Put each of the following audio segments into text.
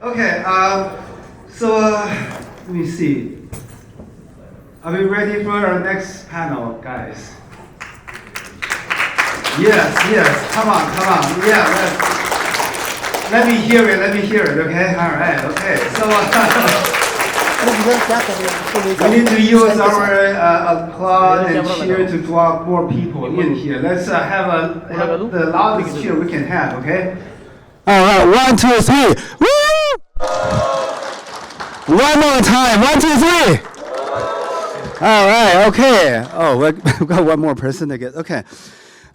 Okay, let me see. Are we ready for our next panel, guys? Yes, come on. Yeah, let me hear it, okay? All right, okay. So, we need to use our applause and cheer to draw more people in here. Let's have the loudest cheer we can have, okay? All right, 1, 2, 3. Woo! One more time, 1, 2, 3. All right, okay. Oh, we've got one more person to get. Okay.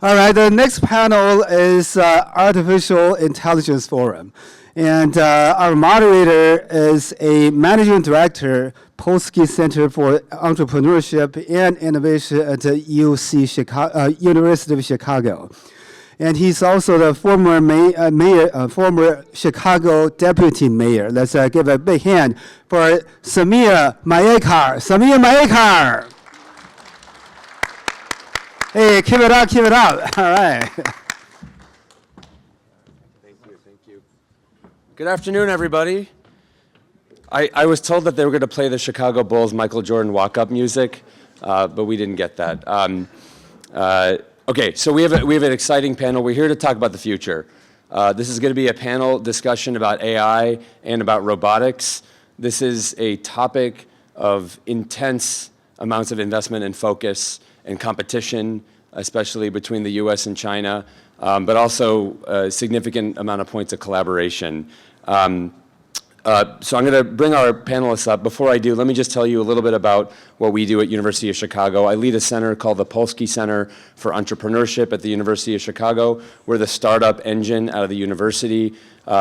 All right, the next panel is Artificial Intelligence Forum. And our moderator is a managing director, Polsky Center for Entrepreneurship and Innovation at the University of Chicago. And he's also the former former Chicago deputy mayor. Let's give a big hand for Samir Mayekar. Samir Mayekar. Hey, keep it up. All right. Thank you. Good afternoon, everybody. I was told that they were going to play the Chicago Bulls Michael Jordan walk-up music, but we didn't get that. Okay, so we have an exciting panel. We're here to talk about the future. This is going to be a panel discussion about AI and about robotics. This is a topic of intense amounts of investment and focus and competition, especially between the US and China, but also a significant amount of points of collaboration. So I'm going to bring our panelists up. Before I do, let me just tell you a little bit about what we do at University of Chicago. I lead a center called the Polsky Center for Entrepreneurship at the University of Chicago. We're the startup engine out of the university.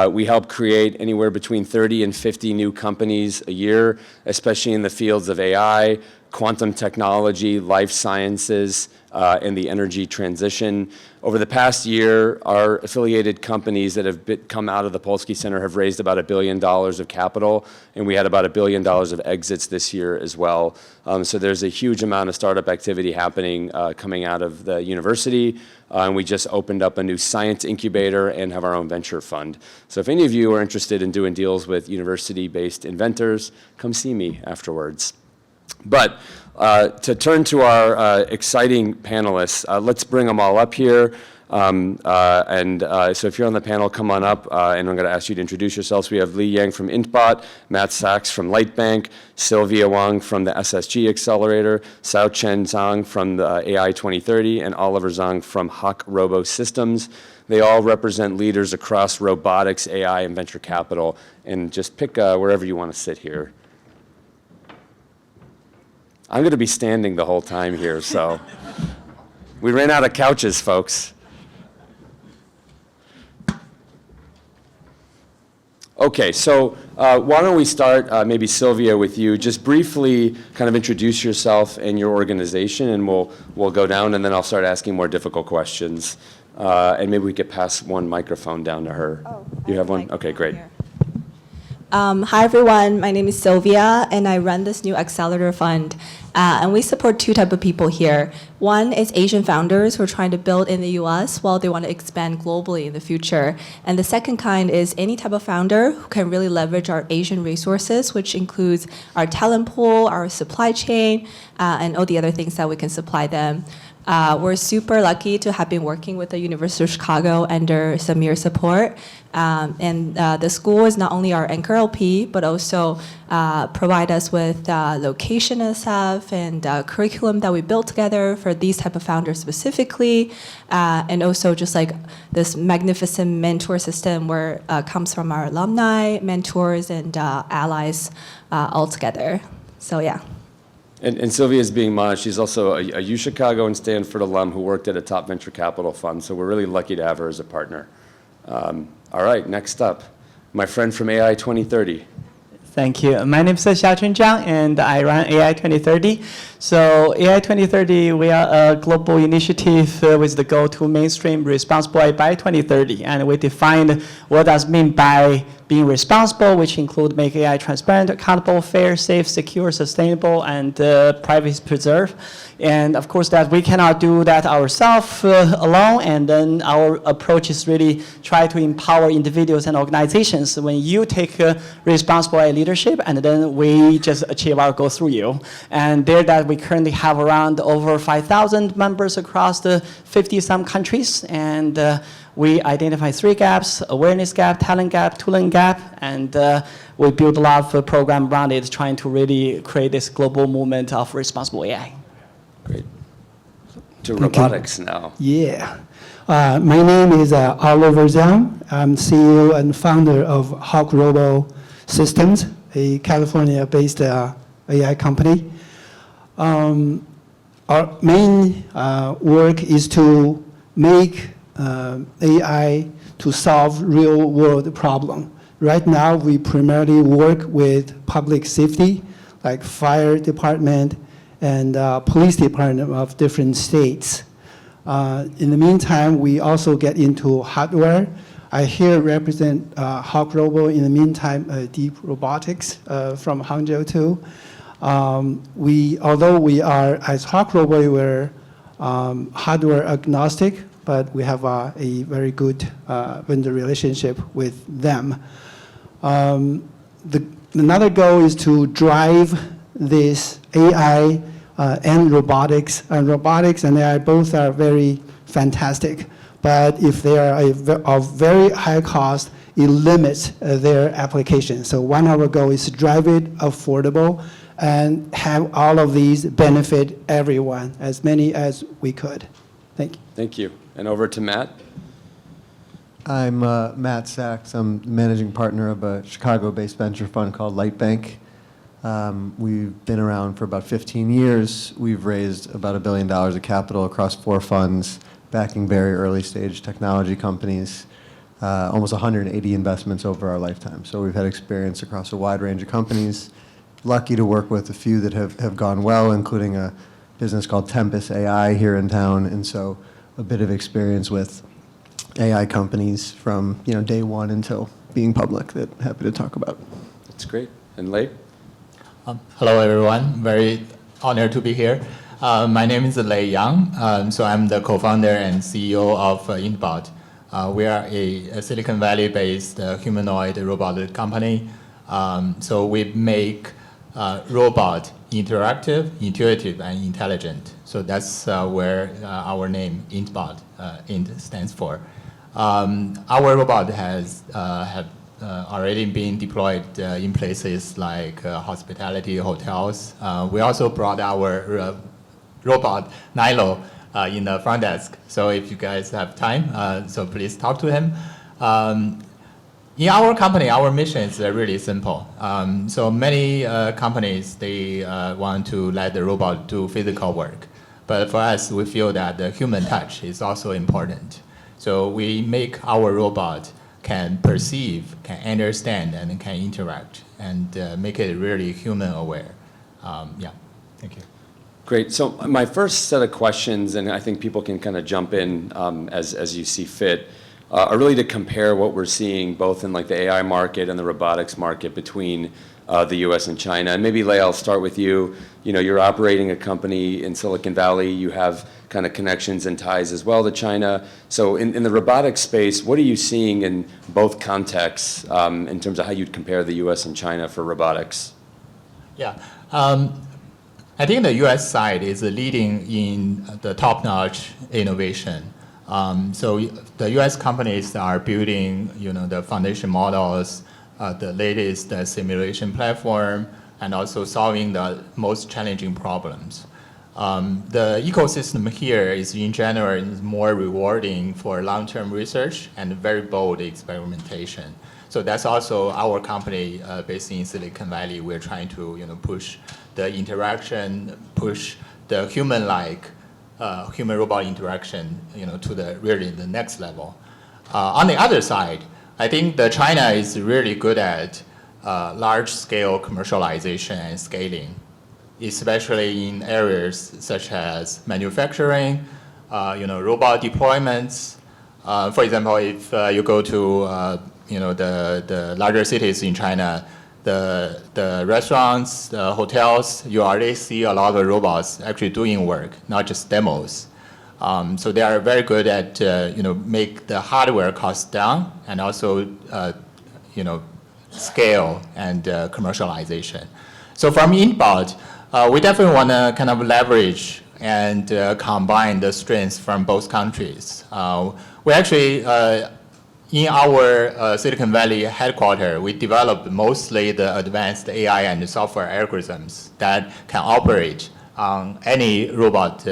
We help create anywhere between 30 and 50 new companies a year, especially in the fields of AI, quantum technology, life sciences, and the energy transition. Over the past year, our affiliated companies that have come out of the Polsky Center have raised about $1 billion of capital, and we had about $1 billion of exits this year as well. So there's a huge amount of startup activity happening coming out of the university, and we just opened up a new science incubator and have our own venture fund. So if any of you are interested in doing deals with university-based inventors, come see me afterwards. But to turn to our exciting panelists, let's bring them all up here. So if you're on the panel, come on up, and I'm going to ask you to introduce yourselves. We have Li Yang from Intbot, Matt Sachs from Lightbank, Sylvia Wang from the SSG Accelerator, Sao Chen Zhang from the AI 2030, and Oliver Zhang from Hawk Robo Systems. They all represent leaders across robotics, AI, and venture capital. And just pick wherever you want to sit here. I'm going to be standing the whole time here, so we ran out of couches, folks. Okay, so why don't we start, maybe Sylvia, with you. Just briefly kind of introduce yourself and your organization, and we'll go down, and then I'll start asking more difficult questions. And maybe we could pass one microphone down to her. Oh, you have one? Okay, great. Hi, everyone. My name is Sylvia, and I run this new accelerator fund. And we support two types of people here. One is Asian founders who are trying to build in the US while they want to expand globally in the future. And the second kind is any type of founder who can really leverage our Asian resources, which includes our talent pool, our supply chain, and all the other things that we can supply them. We're super lucky to have been working with the University of Chicago under Samir's support. And the school is not only our anchor LP, but also provide us with location and stuff and curriculum that we built together for these type of founders specifically. And also just like this magnificent mentor system where comes from our alumni, mentors, and allies all together. So yeah. And Sylvia is being modest. She's also a UChicago and Stanford alum who worked at a top venture capital fund, so we're really lucky to have her as a partner. All right, next up, my friend from AI 2030. Thank you. My name is Xiaochun Zhang, and I run AI 2030. So AI 2030, we are a global initiative with the goal to mainstream responsible AI by 2030. And we defined what does mean by being responsible, which include make AI transparent, accountable, fair, safe, secure, sustainable, and privacy preserve. And of course that we cannot do that ourselves alone, and then our approach is really try to empower individuals and organizations. When you take responsible AI leadership, and then we just achieve our goal through you. And there that we currently have around over 5,000 members across the 50-some countries, and we identify 3 gaps: awareness gap, talent gap, tooling gap, and we build a lot of program around it, trying to really create this global movement of responsible AI. Great. To robotics now. Yeah. My name is Oliver Zhang. I'm CEO and founder of Hawk Robo Systems, a California-based AI company. Our main work is to make AI to solve real-world problem. Right now, we primarily work with public safety, like fire department and police department of different states. In the meantime, we also get into hardware. I here represent Hawk Robo, in the meantime, Deep Robotics from Hangzhou too. Although we are, as Hawk Robo, we're hardware agnostic, but we have a very good vendor relationship with them. Another goal is to drive this AI and robotics. And robotics and AI both are very fantastic, but if they are of very high cost, it limits their application. So one of our goals is to drive it affordable and have all of these benefit everyone, as many as we could. Thank you. Thank you. And over to Matt. I'm Matt Sachs. I'm managing partner of a Chicago-based venture fund called Lightbank. We've been around for about 15 years. We've raised about $1 billion of capital across 4 funds, backing very early stage technology companies, almost 180 investments over our lifetime. So we've had experience across a wide range of companies. Lucky to work with a few that have gone well, including a business called Tempest AI here in town, and so a bit of experience with AI companies from day one until being public that happy to talk about. That's great. And Lei? Hello, everyone. Very honored to be here. My name is Lei Yang. So I'm the co-founder and CEO of Intbot. We are a Silicon Valley-based humanoid robot company. So we make robot interactive, intuitive, and intelligent. So that's where our name Intbot Int stands for. Our robot has have already been deployed in places like hospitality, hotels. We also brought our robot Nilo in the front desk. So if you guys have time, so please talk to him. In our company, our mission is really simple. So many companies, they want to let the robot do physical work. But for us, we feel that the human touch is also important. So we make our robot can perceive, can understand, and can interact, and make it really human aware. Yeah, thank you. Great. So my first set of questions, and I think people can kind of jump in as you see fit, are really to compare what we're seeing both in like the AI market and the robotics market between the U.S. and China. And maybe Lei, I'll start with you. You're operating a company in Silicon Valley. You have kind of connections and ties as well to China. So in the robotics space, what are you seeing in both contexts in terms of how you'd compare the U.S. and China for robotics? Yeah. I think the U.S. side is leading in the top-notch innovation. So the U.S. companies are building, the foundation models, the latest simulation platform, and also solving the most challenging problems. The ecosystem here is, in general, more rewarding for long-term research and very bold experimentation. So that's also our company based in Silicon Valley. We're trying to, push the interaction, push the human-like human-robot interaction, to the next level. On the other side, I think that China is really good at large-scale commercialization and scaling, especially in areas such as manufacturing, robot deployments. For example, if you go to the larger cities in China, the restaurants, the hotels, you already see a lot of robots actually doing work, not just demos. So they are very good at make the hardware cost down and also scale and commercialization. So from Inbound, we definitely want to kind of leverage and combine the strengths from both countries. We actually, in our Silicon Valley headquarters, we developed mostly the advanced AI and software algorithms that can operate on any robot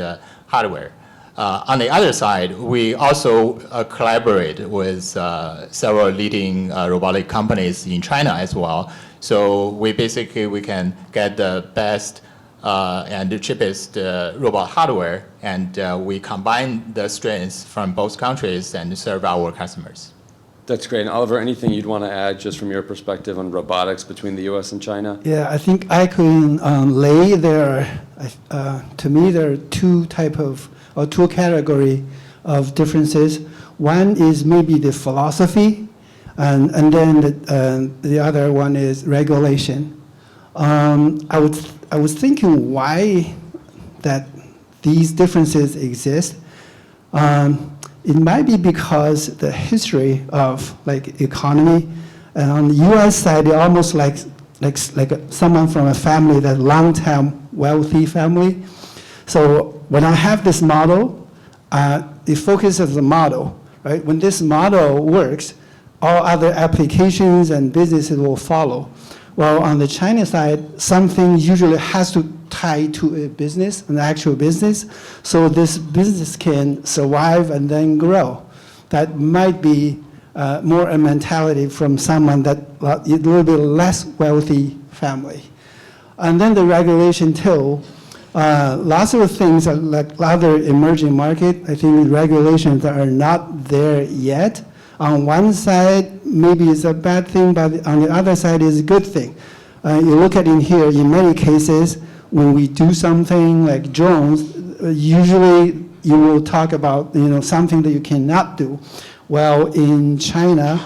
hardware. On the other side, we also collaborate with several leading robotic companies in China as well. So we can get the best and the cheapest robot hardware, and we combine the strengths from both countries and serve our customers. That's great. And Oliver, anything you'd want to add just from your perspective on robotics between the U.S. and China? Yeah, I think I can lay there. To me, there are two category of differences. One is maybe the philosophy, and then the other one is regulation. I was thinking why that these differences exist. It might be because the history of economy, and on the U.S. side, they're almost like someone from a family, that long-term wealthy family. So when I have this model, it focuses on the model, right? When this model works, all other applications and businesses will follow. Well, on the China side, something usually has to tie to a business, an actual business, so this business can survive and then grow. That might be more a mentality from someone that a little bit less wealthy family. And then the regulation too. Lots of things are like other emerging market. I think regulations are not there yet. On one side, maybe it's a bad thing, but on the other side, it's a good thing. You look at in here, in many cases, when we do something like drones, usually you will talk about something that you cannot do. Well, in China,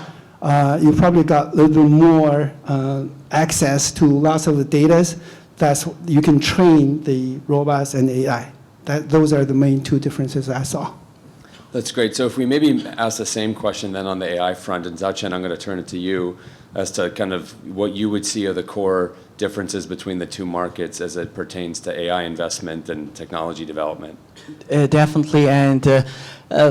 you probably got a little more access to lots of the data. That's you can train the robots and AI. Those are the main two differences I saw. That's great. So if we maybe ask the same question then on the AI front, and Xiaochen, I'm going to turn it to you as to kind of what you would see are the core differences between the two markets as it pertains to AI investment and technology development. Definitely, and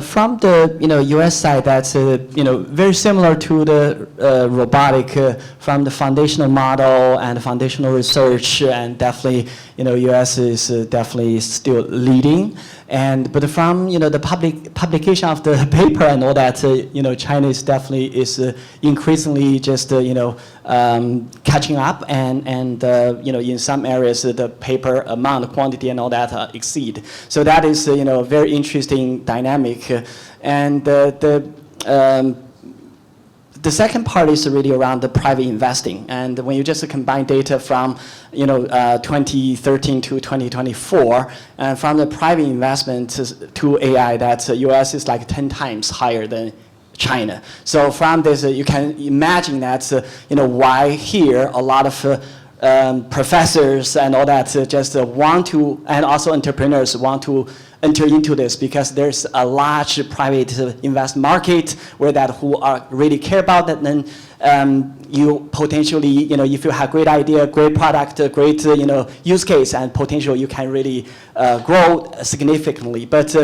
from the U.S. side, that's very similar to the robotic from the foundational model and foundational research, and definitely U.S. is definitely still leading. But from the publication of the paper and all that, China is definitely increasingly just catching up, and in some areas the paper amount, quantity, and all that exceed. So that is a very interesting dynamic. And the second part is really around the private investing. And when you just combine data from 2013 to 2024, and from the private investment to AI, that US is like 10 times higher than China. So from this, you can imagine that why here a lot of professors and all that just want to, and also entrepreneurs want to enter into this, because there's a large private invest market where who are really care about that. Then you potentially, if you have great idea, great product, great use case, and potential, you can really grow significantly. But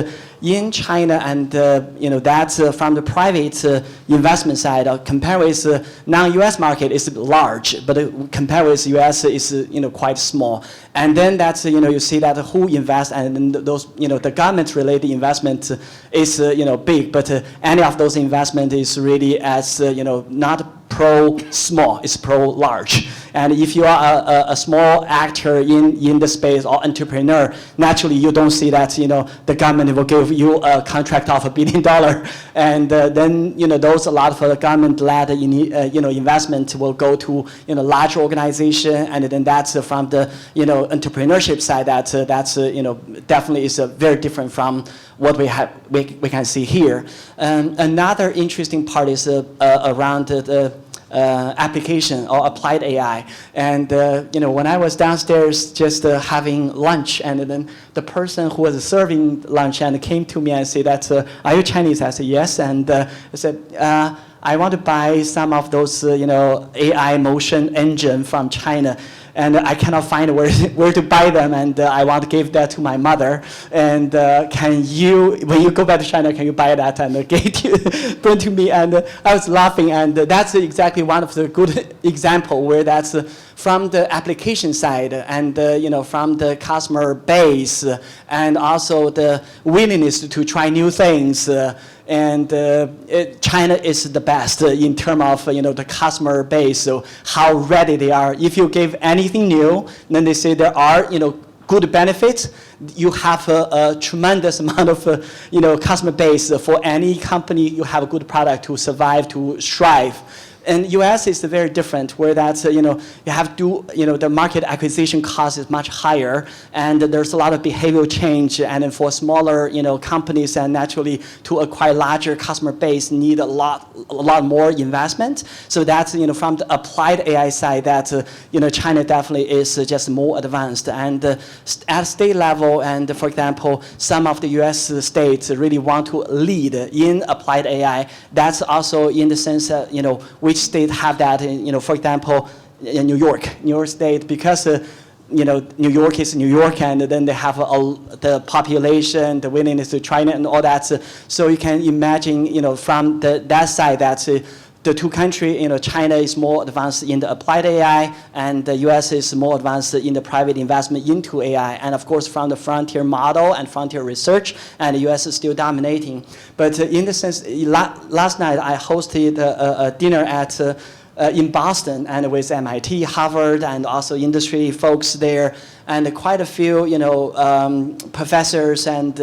in China, and that's from the private investment side, compared with non-US market is large, but compared with US is quite small. And then that's you see that who invest, and then those the government-related investment is big, but any of those investment is really as not pro-small, it's pro-large. And if you are a small actor in the space or entrepreneur, naturally you don't see that the government will give you a contract of $1 billion, and then those a lot of government-led investment will go to large organization, and then that's from the entrepreneurship side. That's definitely is very different from what we can see here. Another interesting part is around the application or applied AI. And when I was downstairs just having lunch, and then the person who was serving lunch and came to me and said that, are you Chinese? I said, yes. And I said, I want to buy some of those AI motion engine from China. And I cannot find where to buy them, and I want to give that to my mother. And can you, when you go back to China, can you buy that and bring to me? And I was laughing, and that's exactly one of the good example where that's from the application side, and from the customer base, and also the willingness to try new things. And China is the best in terms of the customer base, so how ready they are. If you give anything new, then they say there are good benefits. You have a tremendous amount of customer base for any company. You have a good product to survive, to strive. And U.S. is very different, where that's you have to the market acquisition cost is much higher, and there's a lot of behavioral change. And then for smaller companies, and naturally to acquire larger customer base, need a lot more investment. So that's from the applied AI side, that China definitely is just more advanced. And at state level, and for example, some of the U.S. states really want to lead in applied AI. That's also in the sense that which state have that, for example, in New York State, because New York is New York, and then they have the population, the willingness to try it, and all that. So you can imagine, from that side, that the two countries, China is more advanced in the applied AI, and the U.S. is more advanced in the private investment into AI. And of course, from the frontier model and frontier research, and the U.S. is still dominating. But in the sense, last night I hosted a dinner in Boston, and with MIT, Harvard, and also industry folks there, and quite a few, professors and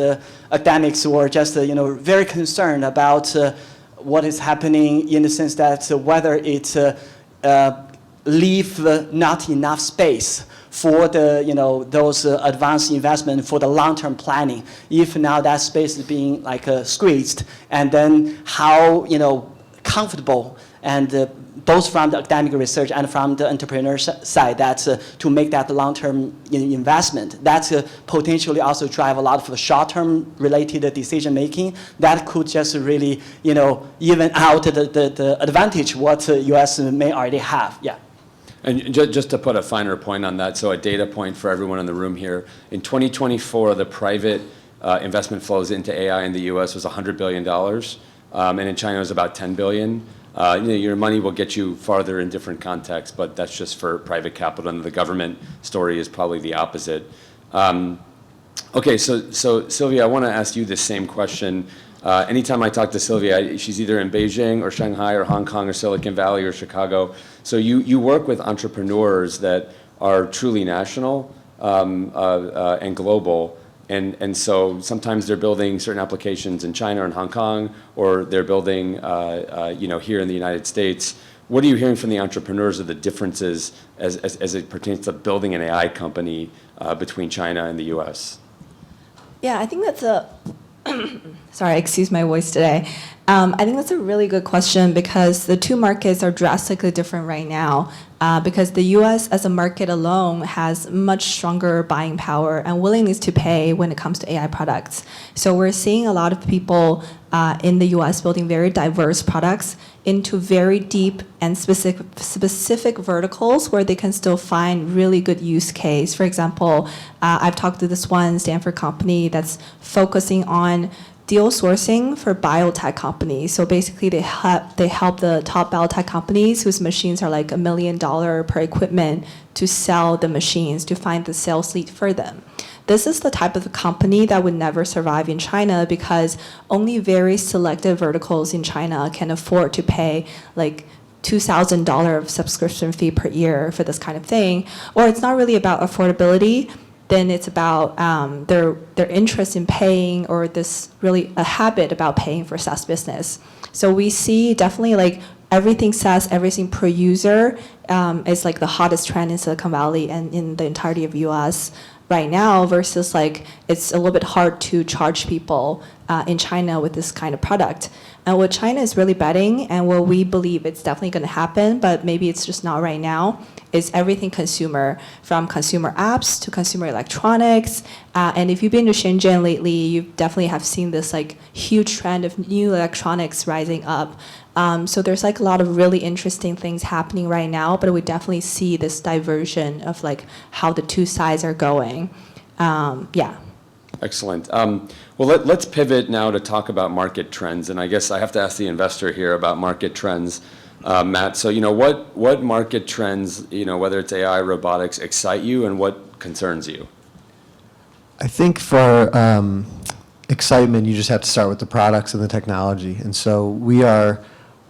academics were just, very concerned about what is happening, in the sense that whether it leave not enough space for the those advanced investment for the long-term planning. If now that space is being squeezed, and then how comfortable, and both from the academic research and from the entrepreneur side, that's to make that long-term investment. That's potentially also drive a lot of the short-term related decision-making that could just really, even out the advantage what U.S. may already have. Yeah. And just to put a finer point on that, so a data point for everyone in the room here, in 2024, the private investment flows into AI in the U.S. was $100 billion, and in China it was about $10 billion. Your money will get you farther in different contexts, but that's just for private capital, and the government story is probably the opposite. Okay, so Sylvia, I want to ask you the same question. Anytime I talk to Sylvia, she's either in Beijing or Shanghai or Hong Kong or Silicon Valley or Chicago. So you work with entrepreneurs that are truly national and global. And so sometimes they're building certain applications in China and Hong Kong, or they're building here in the United States. What are you hearing from the entrepreneurs of the differences as it pertains to building an AI company between China and the U.S.? Yeah, I think that's a sorry, excuse my voice today. I think that's a really good question, because the two markets are drastically different right now, because the US as a market alone has much stronger buying power and willingness to pay when it comes to AI products. So we're seeing a lot of people in the US building very diverse products into very deep and specific verticals where they can still find really good use case. For example, I've talked to this one Stanford company that's focusing on deal sourcing for biotech companies. So basically they help the top biotech companies whose machines are like $1 million per equipment to sell the machines, to find the sales lead for them. This is the type of company that would never survive in China, because only very selective verticals in China can afford to pay like $2,000 of subscription fee per year for this kind of thing. Or it's not really about affordability, then it's about their interest in paying, or this really a habit about paying for SaaS business. So we see definitely like everything SaaS, everything per user is like the hottest trend in Silicon Valley and in the entirety of US. right now versus like it's a little bit hard to charge people in China with this kind of product. And what China is really betting, and what we believe it's definitely going to happen, but maybe it's just not right now, is everything consumer, from consumer apps to consumer electronics. And if you've been to Shenzhen lately, you definitely have seen this like huge trend of new electronics rising up. So there's like a lot of really interesting things happening right now, but we definitely see this diversion of like how the two sides are going. Yeah. Excellent. Well, let's pivot now to talk about market trends. And I guess I have to ask the investor here about market trends. Matt, so, what market trends, whether it's AI, robotics, excite you, and what concerns you? I think for excitement, you just have to start with the products and the technology. And so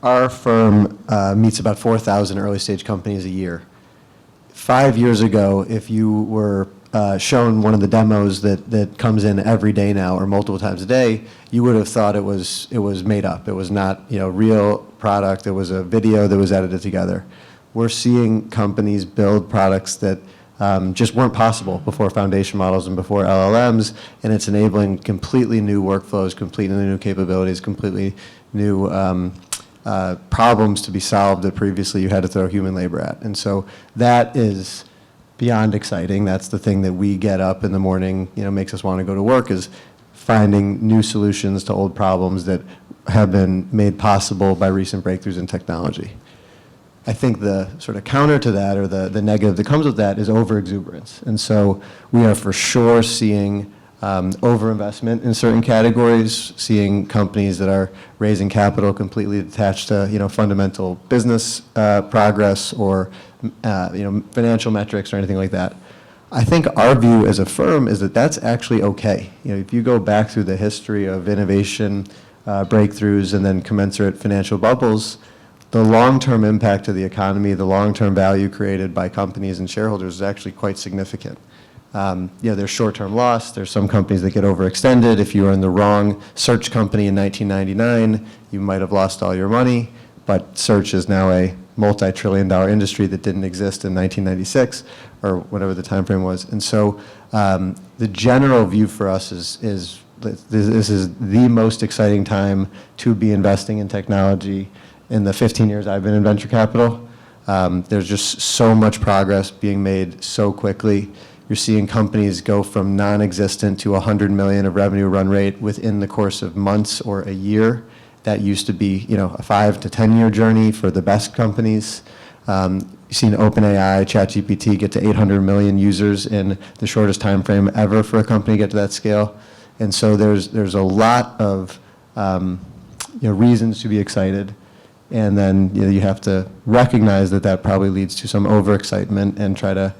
our firm meets about 4,000 early stage companies a year. 5 years ago, if you were shown one of the demos that comes in every day now or multiple times a day, you would have thought it was made up. It was not real product. It was a video that was edited together. We're seeing companies build products that just weren't possible before foundation models and before LLMs, and it's enabling completely new workflows, completely new capabilities, completely new problems to be solved that previously you had to throw human labor at. And so that is beyond exciting. That's the thing that we get up in the morning, makes us want to go to work, is finding new solutions to old problems that have been made possible by recent breakthroughs in technology. I think the sort of counter to that, or the negative that comes with that, is overexuberance. And so we are for sure seeing overinvestment in certain categories, seeing companies that are raising capital completely detached to fundamental business progress or financial metrics or anything like that. I think our view as a firm is that that's actually okay. If you go back through the history of innovation, breakthroughs, and then commensurate financial bubbles, the long-term impact to the economy, the long-term value created by companies and shareholders is actually quite significant. There's short-term loss. There's some companies that get overextended. If you were in the wrong search company in 1999, you might have lost all your money, but search is now a multi-trillion-dollar industry that didn't exist in 1996 or whatever the time frame was. And so the general view for us is this is the most exciting time to be investing in technology in the 15 years I've been in venture capital. There's just so much progress being made so quickly. You're seeing companies go from non-existent to 100 million of revenue run rate within the course of months or a year. That used to be, a 5 to 10 year journey for the best companies. You've seen OpenAI, ChatGPT get to 800 million users in the shortest time frame ever for a company to get to that scale. And so there's a lot of reasons to be excited. And then you have to recognize that probably leads to some overexcitement and try to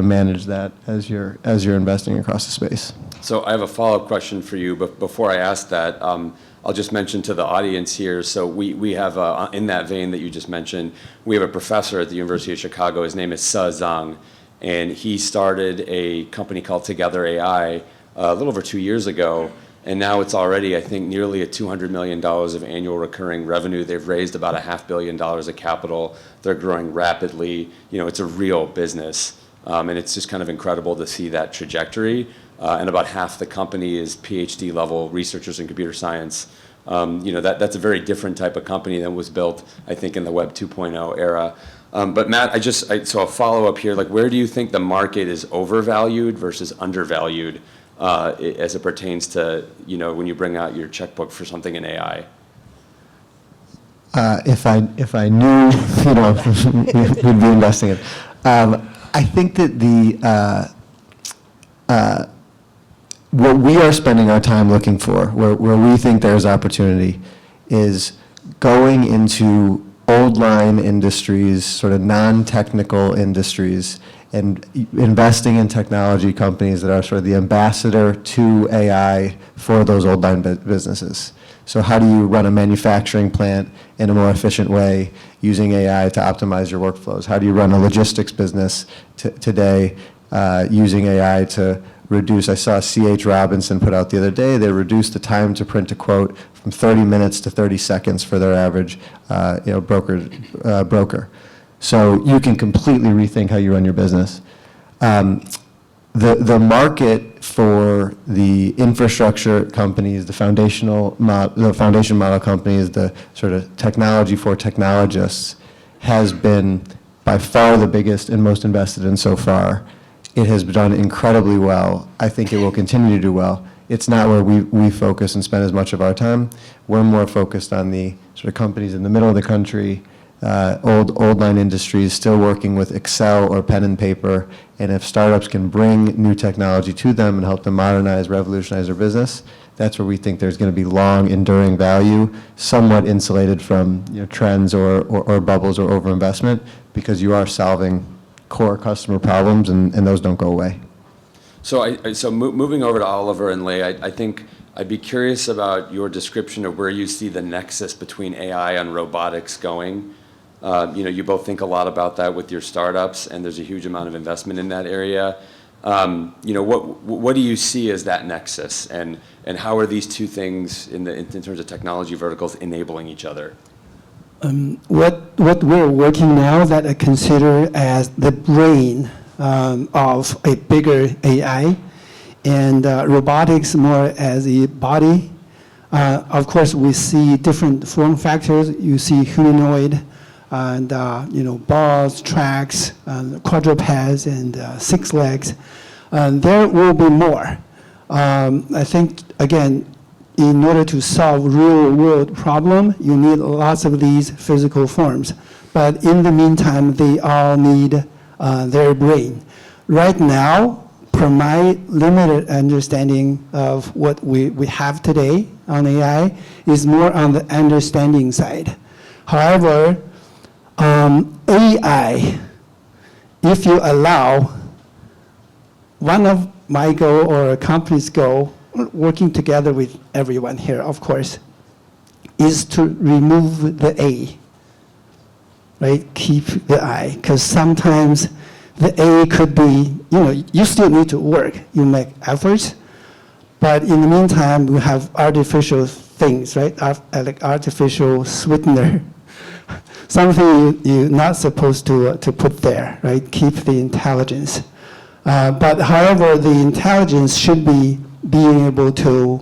manage that as you're investing across the space. So I have a follow-up question for you, but before I ask that, I'll just mention to the audience here, so we have, in that vein that you just mentioned, we have a professor at the University of Chicago. His name is Se Zhang, and he started a company called Together AI a little over 2 years ago, and now it's already, I think, nearly a $200 million of annual recurring revenue. They've raised about $500 million of capital. They're growing rapidly. It's a real business. And it's just kind of incredible to see that trajectory. And about half the company is PhD level researchers in computer science. That's a very different type of company than was built, I think, in the Web 2.0 era. But Matt, so a follow up here, like where do you think the market is overvalued versus undervalued as it pertains to, when you bring out your checkbook for something in AI? If I knew, we'd be investing in. I think that what we are spending our time looking for, where we think there's opportunity, is going into old line industries, sort of non-technical industries, and investing in technology companies that are sort of the ambassador to AI for those old line businesses. So how do you run a manufacturing plant in a more efficient way using AI to optimize your workflows? How do you run a logistics business today using AI to reduce? I saw C.H. Robinson put out the other day, they reduced the time to print a quote from 30 minutes to 30 seconds for their average broker. So you can completely rethink how you run your business. the market for the infrastructure companies, the foundation model companies, the sort of technology for technologists has been by far the biggest and most invested in so far. It has done incredibly well. I think it will continue to do well. It's not where we focus and spend as much of our time. We're more focused on the sort of companies in the middle of the country, old line industries still working with Excel or pen and paper, and if startups can bring new technology to them and help them modernize, revolutionize their business, that's where we think there's going to be long, enduring value, somewhat insulated from trends or bubbles or overinvestment, because you are solving core customer problems, and those don't go away. So moving over to Oliver and Lei, I think I'd be curious about your description of where you see the nexus between AI and robotics going. You both think a lot about that with your startups, and there's a huge amount of investment in that area. What do you see as that nexus, and how are these two things in terms of technology verticals enabling each other? What we're working now that I consider as the brain of a bigger AI, and robotics more as a body. Of course, we see different form factors. You see humanoid, and balls, tracks, quadrupeds, and 6 legs. There will be more. I think, again, in order to solve real-world problem, you need lots of these physical forms. But in the meantime, they all need their brain. Right now, from my limited understanding of what we have today on AI, is more on the understanding side. However, AI, if you allow one of my goal or a company's goal, working together with everyone here, of course, is to remove the A, right? Keep the I, because sometimes the A could be, you still need to work, you make efforts, but in the meantime, we have artificial things, right? Like artificial sweetener, something you're not supposed to put there, right? Keep the intelligence. But however, the intelligence should be being able to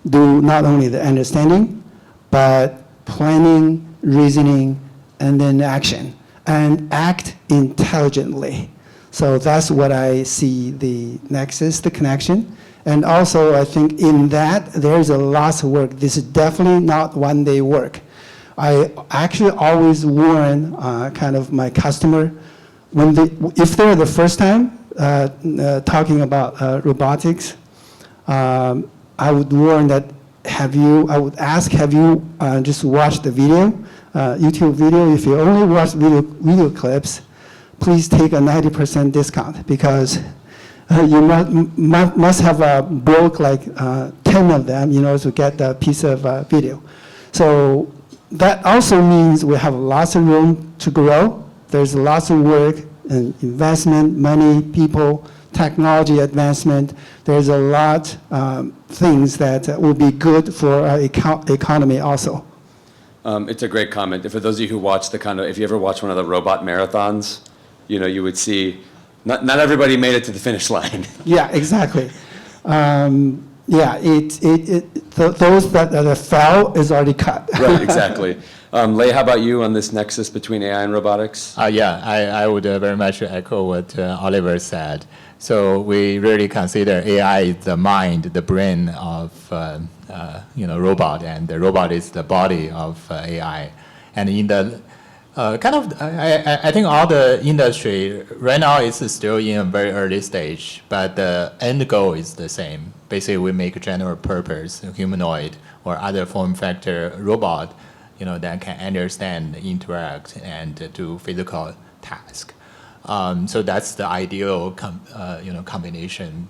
do not only the understanding, but planning, reasoning, and then action, and act intelligently. So that's what I see the nexus, the connection. And also, I think in that, there's a lot of work. This is definitely not one-day work. I actually always warn kind of my customer, if they're the first time talking about robotics, I would warn that have you just watched the video, YouTube video? If you only watch video clips, please take a 90% discount, because you must have broke like 10 of them, to get a piece of video. So that also means we have lots of room to grow. There's lots of work and investment, money, people, technology advancement. There's a lot things that will be good for our economy also. It's a great comment. For those of you who watch if you ever watch one of the robot marathons, you would see not everybody made it to the finish line. Yeah, exactly. Those that fell is already cut. Right, exactly. Lei, how about you on this nexus between AI and robotics? I would very much echo what Oliver said. So we really consider AI the mind, the brain of robot, and the robot is the body of AI. And in the I think all the industry right now is still in a very early stage, but the end goal is the same. Basically, we make general purpose humanoid or other form factor robot, that can understand, interact, and do physical task. So that's the ideal combination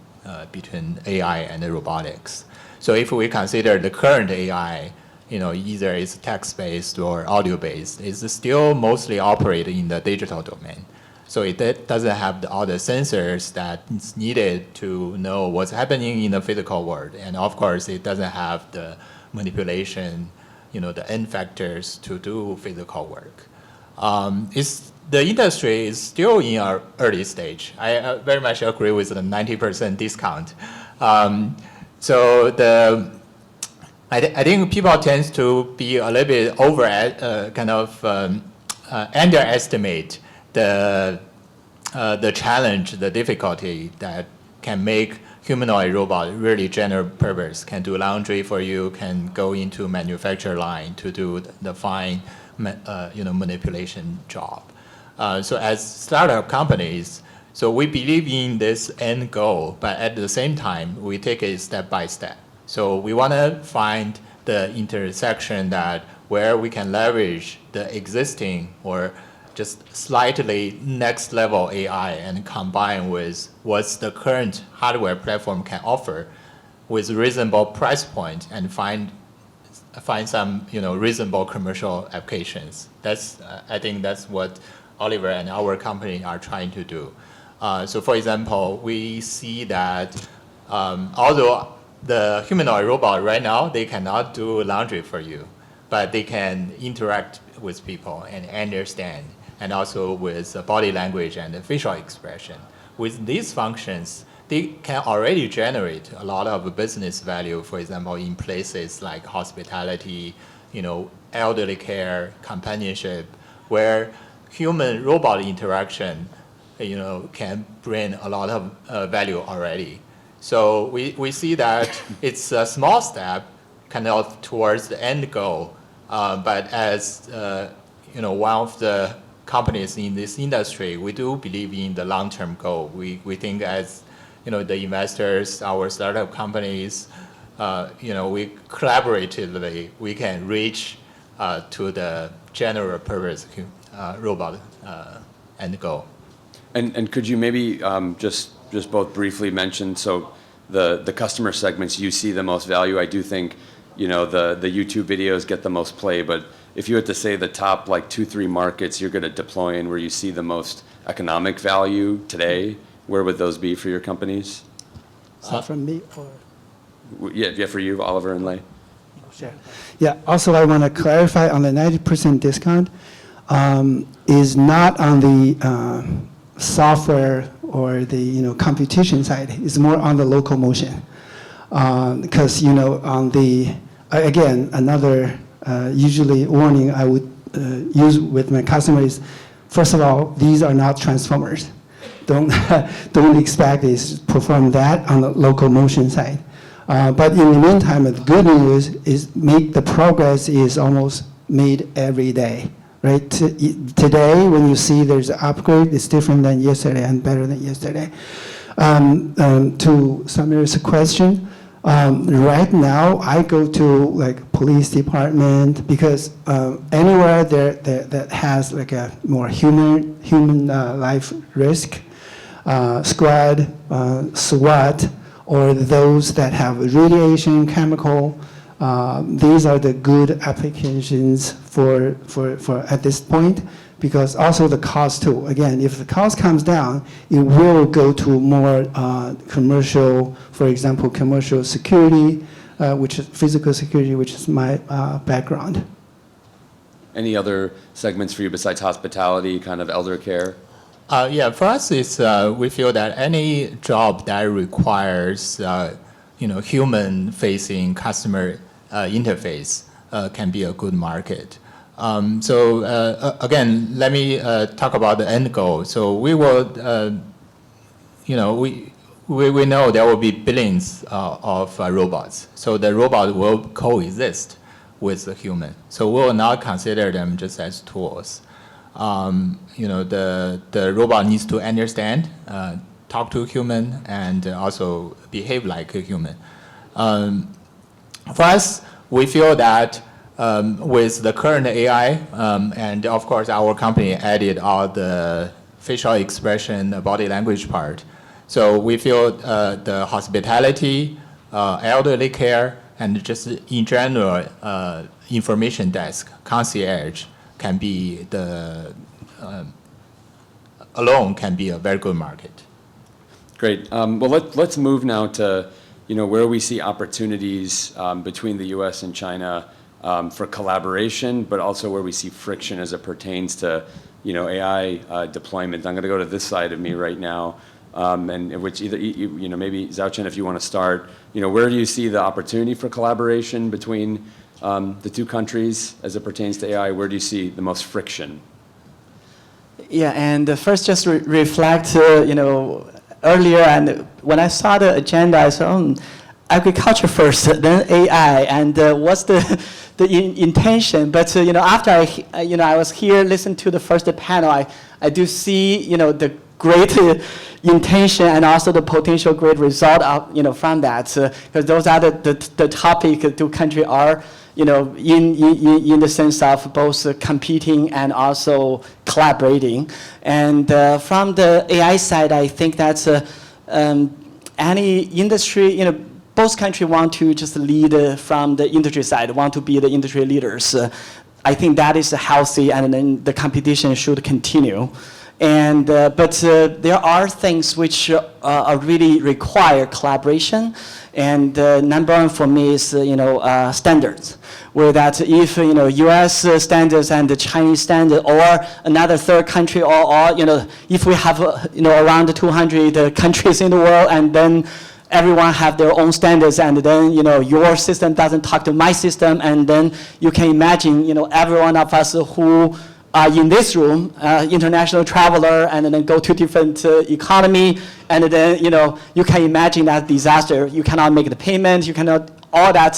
between AI and the robotics. So if we consider the current AI, either it's text-based or audio-based, it's still mostly operating in the digital domain. So it doesn't have all the sensors that's needed to know what's happening in the physical world. And of course, it doesn't have the manipulation, the end factors to do physical work. It's the industry is still in our early stage. I very much agree with the 90% discount. So I think people tend to be a little bit underestimate the challenge, the difficulty that can make humanoid robot really general purpose, can do laundry for you, can go into manufacture line to do the fine manipulation job. So as startup companies, so we believe in this end goal, but at the same time, we take it step by step. So we want to find the intersection that where we can leverage the existing or just slightly next level AI and combine with what the current hardware platform can offer with reasonable price point and find some reasonable commercial applications. I think that's what Oliver and our company are trying to do. So for example, we see that although the humanoid robot right now, they cannot do laundry for you, but they can interact with people and understand, and also with body language and facial expression. With these functions, they can already generate a lot of business value, for example, in places like hospitality, elderly care, companionship, where human-robot interaction, can bring a lot of value already. So we see that it's a small step kind of towards the end goal, but as one of the companies in this industry, we do believe in the long-term goal. We think as the investors, our startup companies, we collaboratively we can reach to the general purpose robot end goal. And could you maybe just both briefly mention, so the customer segments you see the most value? I do think the YouTube videos get the most play, but if you had to say the top 2-3 markets you're going to deploy in where you see the most economic value today, where would those be for your companies? From me or? Yeah, for you, Oliver and Lei. Sure. Yeah, also I want to clarify on the 90% discount is not on the software or the computation side. It's more on the locomotion. Because on the, again, another usually warning I would use with my customers, first of all, these are not transformers. Don't expect this to perform that on the locomotion side. But in the meantime, the good news is the progress is almost made every day, right? Today, when you see there's an upgrade, it's different than yesterday and better than yesterday. To Samir's question, right now I go to police department because anywhere there that has a more human life risk, squad, SWAT, or those that have radiation, chemical, these are the good applications for at this point, because also the cost too. Again, if the cost comes down, it will go to more commercial, for example, commercial security, which is physical security, which is my background. Any other segments for you besides hospitality, kind of elder care? Yeah, for us, it's we feel that any job that requires human-facing customer interface can be a good market. So again, let me talk about the end goal. So we will, we know there will be billions of robots. So the robot will coexist with the human. So we will not consider them just as tools. The robot needs to understand, talk to a human, and also behave like a human. For us, we feel that with the current AI, and of course our company added all the facial expression, body language part. So we feel the hospitality, elderly care, and just in general information desk, concierge, can be alone can be a very good market. Great. Well, let's move now to where we see opportunities between the U.S. and China for collaboration, but also where we see friction as it pertains to AI deployment. I'm going to go to this side of me right now, and in which either maybe Xiaochen, if you want to start. Where do you see the opportunity for collaboration between the two countries as it pertains to AI? Where do you see the most friction? Yeah, and first just reflect, earlier, and when I saw the agenda, I said, agriculture first, then AI, and what's the intention? But after I was here, listened to the first panel, I do see the great intention and also the potential great result of from that, because those are the topic the two countries are in the sense of both competing and also collaborating. And from the AI side, I think that's any industry, both countries want to just lead from the industry side, want to be the industry leaders. I think that is healthy, and then the competition should continue. And but there are things which are really require collaboration. And number one for me is standards, where that if U.S. standards and the Chinese standard or another third country, or if we have around 200 countries in the world, and then everyone have their own standards, and then your system doesn't talk to my system, and then you can imagine every one of us who are in this room, international traveler, and then go to different economy, and then you can imagine that disaster. You cannot make the payment. You cannot. All that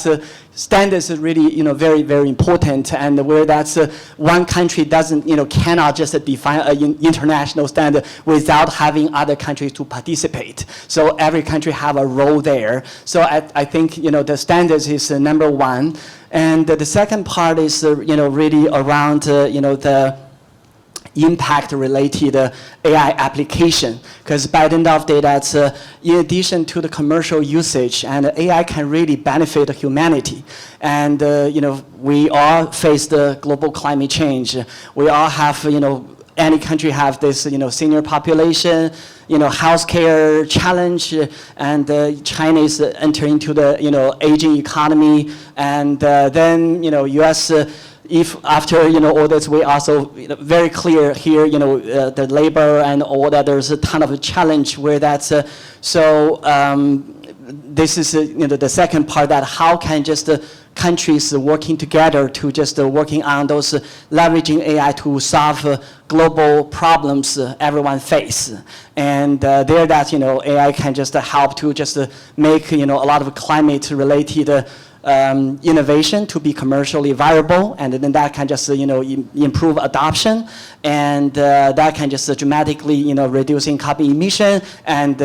standards is really very, very important, and where that's one country doesn't cannot just define an international standard without having other countries to participate. So every country have a role there. So I think the standards is number one, and the second part is really around the impact-related AI application, because by the end of the day, that's in addition to the commercial usage, and AI can really benefit humanity. And we all face the global climate change. We all have any country have this senior population, healthcare challenge, and China is entering into the aging economy, and then U.S. If after all this, we also very clear here the labor and all that, there's a ton of a challenge where that's this is the second part, that how can just countries working together to just working on those leveraging AI to solve global problems everyone face, and there that AI can just help to just make a lot of climate related innovation to be commercially viable, and then that can just improve adoption, and that can just dramatically reducing carbon emission, and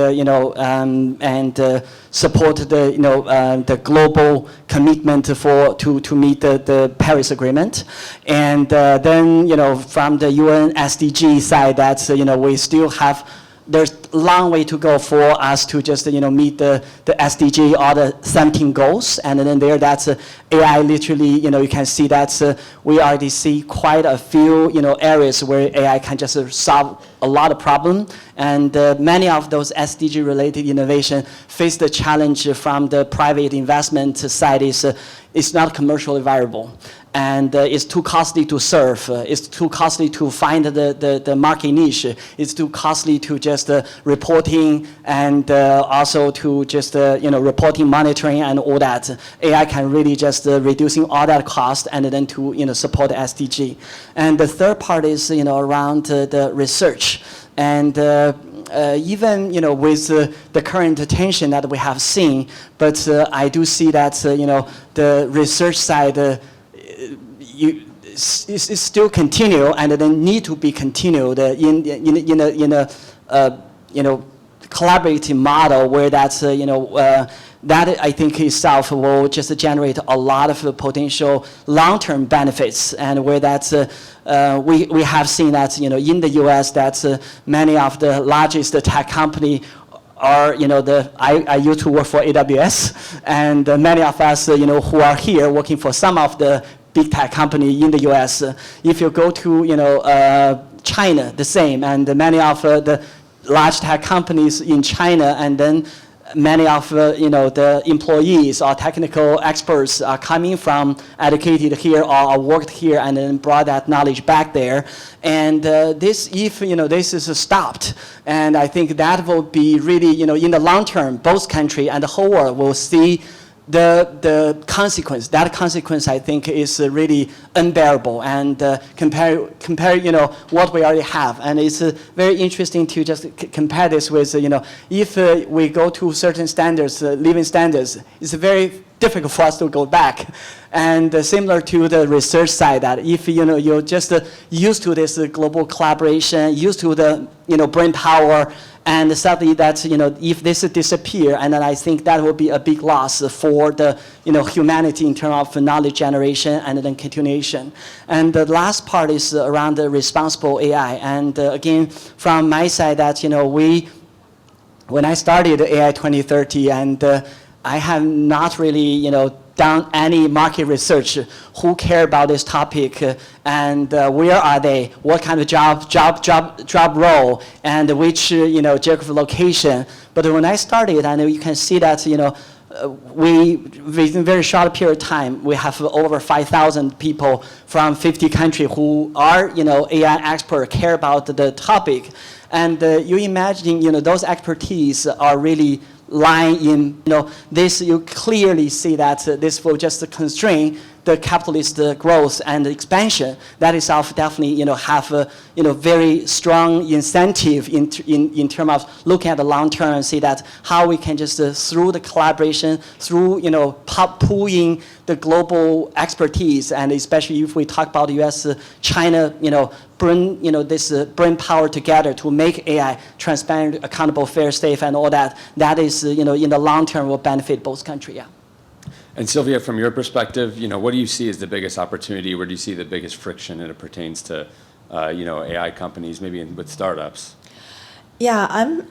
support the global commitment to meet the Paris Agreement, and then from the UN SDG side, that's we still have. There's a long way to go for us to just meet the SDG or the 17 goals, and then there that's AI literally you can see that we already see quite a few areas where AI can just solve a lot of problem, and many of those SDG related innovation face the challenge from the private investment side is it's not commercially viable. And it's too costly to serve. It's too costly to find the market niche. It's too costly to just reporting, and also to just reporting, monitoring, and all that. AI can really just reducing all that cost, and then to support the SDG. And the third part is around the research, and even with the current tension that we have seen, but I do see that the research side. It's still continue, and then need to be continued in a collaborative model where that's that I think itself will just generate a lot of potential long-term benefits, and where that's we have seen that in the U.S. that's many of the largest tech company are I used to work for AWS, and many of us who are here working for some of the big tech company in the U.S. If you go to China, the same, and many of the large tech companies in China, and then many of the employees or technical experts are coming from educated here or worked here and then brought that knowledge back there. And this, if this is stopped, and I think that will be really, in the long term, both country and the whole world will see the consequence. That consequence, I think, is really unbearable. And compare, what we already have. And it's very interesting to just compare this with, if we go to certain standards, living standards, it's very difficult for us to go back. And similar to the research side, that if you're just used to this global collaboration, used to the brain power, and suddenly that if this disappear, and then I think that will be a big loss for the humanity in terms of knowledge generation and then continuation. And the last part is around the responsible AI. And again, from my side, that when I started AI 2030, and I have not really done any market research, who care about this topic, and where are they, what kind of job role, and which geographic location. But when I started, and you can see that within a very short period of time, we have over 5,000 people from 50 countries who are AI expert, care about the topic, and you imagine those expertise are really lying in this. You clearly see that this will just constrain the capitalist growth and expansion. That itself definitely have a very strong incentive in terms of looking at the long term and see that how we can just through the collaboration, through pooling the global expertise, and especially if we talk about the U.S. China bring this brain power together to make AI transparent, accountable, fair, safe, and all that. That is in the long term will benefit both countries. Yeah. And Sylvia, from your perspective, what do you see as the biggest opportunity? Where do you see the biggest friction as it pertains to, AI companies, maybe with startups? Yeah, I'm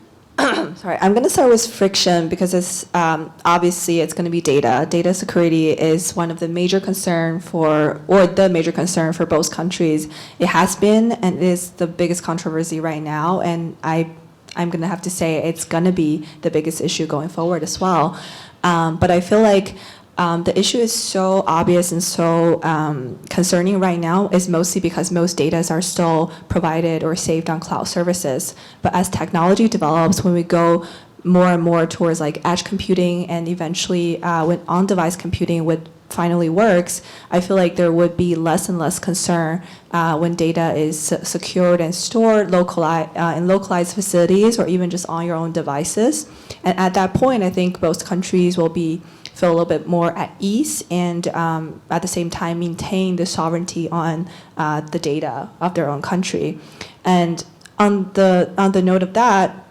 sorry. I'm going to start with friction because it's obviously it's going to be data. Data security is one of the major concern the major concern for both countries. It has been and is the biggest controversy right now, and I'm going to have to say it's going to be the biggest issue going forward as well. But I feel like the issue is so obvious and so concerning right now is mostly because most data are still provided or saved on cloud services. But as technology develops, when we go more and more towards like edge computing and eventually when on-device computing finally works, I feel like there would be less and less concern when data is secured and stored in localized facilities or even just on your own devices. And at that point, I think both countries will feel a little bit more at ease and at the same time maintain the sovereignty on the data of their own country. And on the note of that,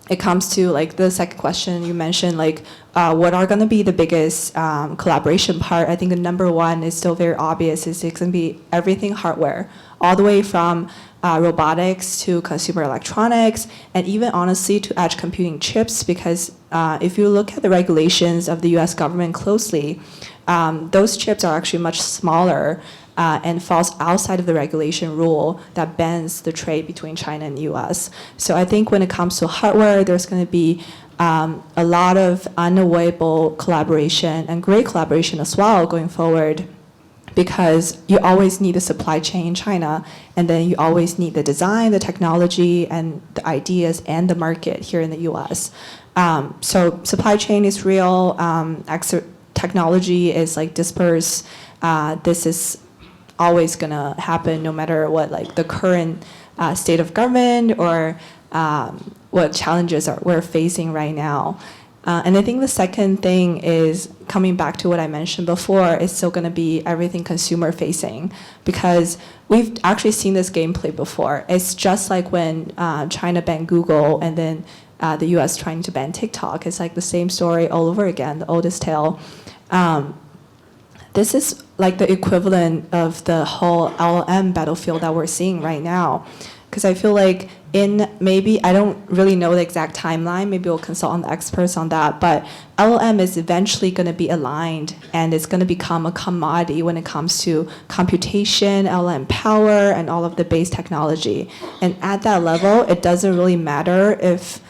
it comes to like the second question you mentioned, like what are going to be the biggest collaboration part. I think the number one is still very obvious. It's going to be everything hardware, all the way from robotics to consumer electronics, and even honestly to edge computing chips, because if you look at the regulations of the US government closely, those chips are actually much smaller and falls outside of the regulation rule that bans the trade between China and the US. So I think when it comes to hardware, there's going to be a lot of unavoidable collaboration and great collaboration as well going forward, because you always need a supply chain in China, and then you always need the design, the technology, and the ideas and the market here in the US. So supply chain is real, technology is like dispersed. This is always gonna happen no matter what like the current state of government or what challenges we're facing right now. And I think the second thing is coming back to what I mentioned before, it's still going to be everything consumer facing, because we've actually seen this gameplay before. It's just like when China banned Google and then the US trying to ban TikTok. It's like the same story all over again, the oldest tale. This is like the equivalent of the whole LLM battlefield that we're seeing right now. Because I feel like maybe, I don't really know the exact timeline, maybe we'll consult on the experts on that, but LLM is eventually going to be aligned and it's going to become a commodity when it comes to computation, LLM power, and all of the base technology. And at that level, it doesn't really matter if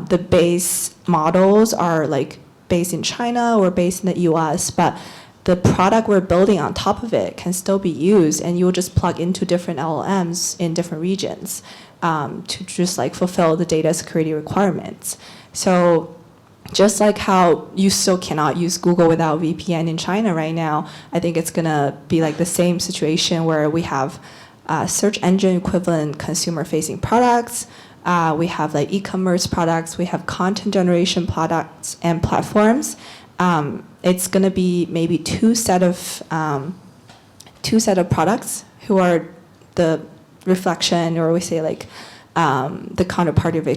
the base models are like based in China or based in the US, but the product we're building on top of it can still be used, and you'll just plug into different LLMs in different regions to just like fulfill the data security requirements. So just like how you still cannot use Google without VPN in China right now, I think it's gonna be like the same situation where we have search engine equivalent consumer-facing products, we have like e-commerce products, we have content generation products and platforms. It's gonna be maybe two set of products who are the reflection, or we say like the counterpart of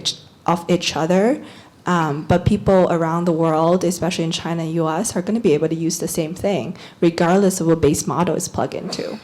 each other. But people around the world, especially in China and US, are going to be able to use the same thing, regardless of what base model is plugged into.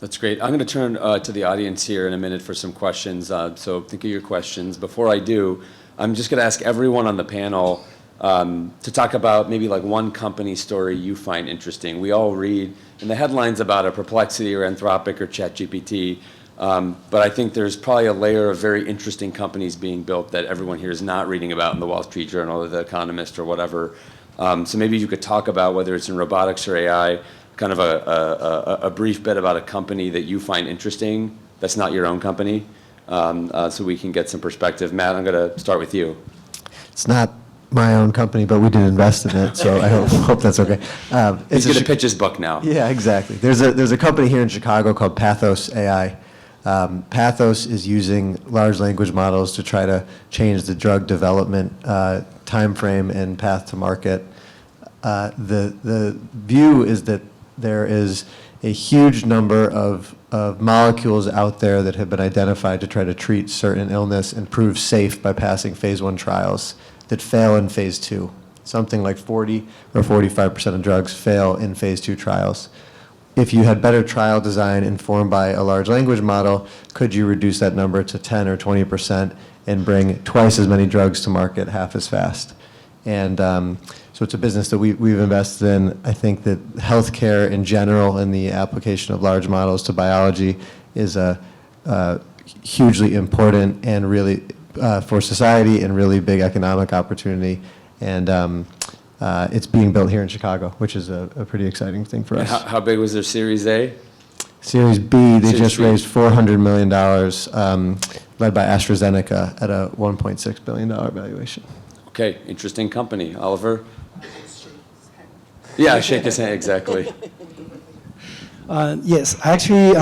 That's great. I'm going to turn to the audience here in a minute for some questions. So think of your questions. Before I do, I'm just going to ask everyone on the panel to talk about maybe like one company story you find interesting. We all read in the headlines about a Perplexity or Anthropic or ChatGPT. But I think there's probably a layer of very interesting companies being built that everyone here is not reading about in the Wall Street Journal or the Economist or whatever. So maybe you could talk about, whether it's in robotics or AI, kind of a brief bit about a company that you find interesting that's not your own company, so we can get some perspective. Matt, I'm going to start with you. It's not my own company, but we did invest in it, so I hope that's okay. He's going to pitch his book now. Yeah, exactly. There's a company here in Chicago called Pathos AI. Pathos is using large language models to try to change the drug development time frame and path to market. The view is that there is a huge number of molecules out there that have been identified to try to treat certain illness and prove safe by passing phase 1 trials that fail in phase 2. Something like 40 or 45% of drugs fail in phase 2 trials. If you had better trial design informed by a large language model, could you reduce that number to 10 or 20% and bring twice as many drugs to market half as fast? And so it's a business that we've invested in. I think that healthcare in general and the application of large models to biology is a hugely important and really for society and really big economic opportunity. And it's being built here in Chicago, which is a pretty exciting thing for us. How big was their Series A? Series B, they Series just B. raised $400 million, led by AstraZeneca at a $1.6 billion valuation. Okay, interesting company. Oliver? Yeah, shake his hand, exactly. Yes, actually,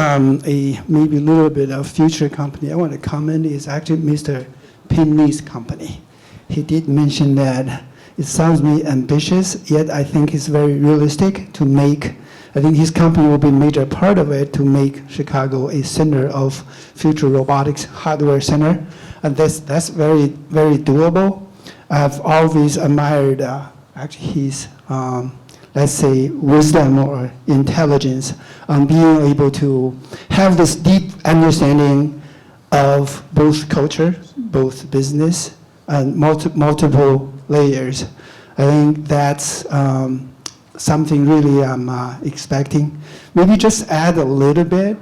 maybe a little bit of future company I want to comment is actually Mr. Pin Lee's company. He did mention that it sounds really ambitious, yet I think it's very realistic to make, I think his company will be a major part of it to make Chicago a center of future robotics hardware center. And that's very, very doable. I've always admired actually his, let's say, wisdom or intelligence on being able to have this deep understanding of both culture, both business, and multiple layers. I think that's something really I'm expecting. Maybe just add a little bit,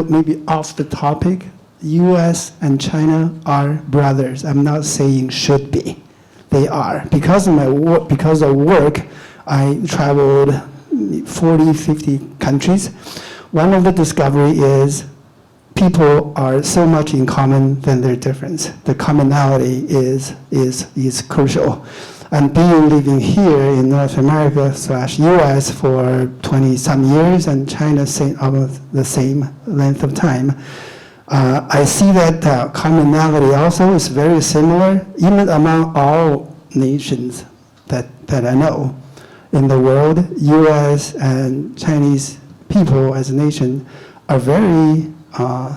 maybe off the topic. U.S. and China are brothers. I'm not saying should be. They are. Because of my work, I traveled 40, 50 countries. One of the discovery is people are so much in common than their difference. The commonality is crucial. And living here in North America / US for 20-some years, and China almost the same length of time, I see that commonality also is very similar, even among all nations that I know in the world. US and Chinese people as a nation are very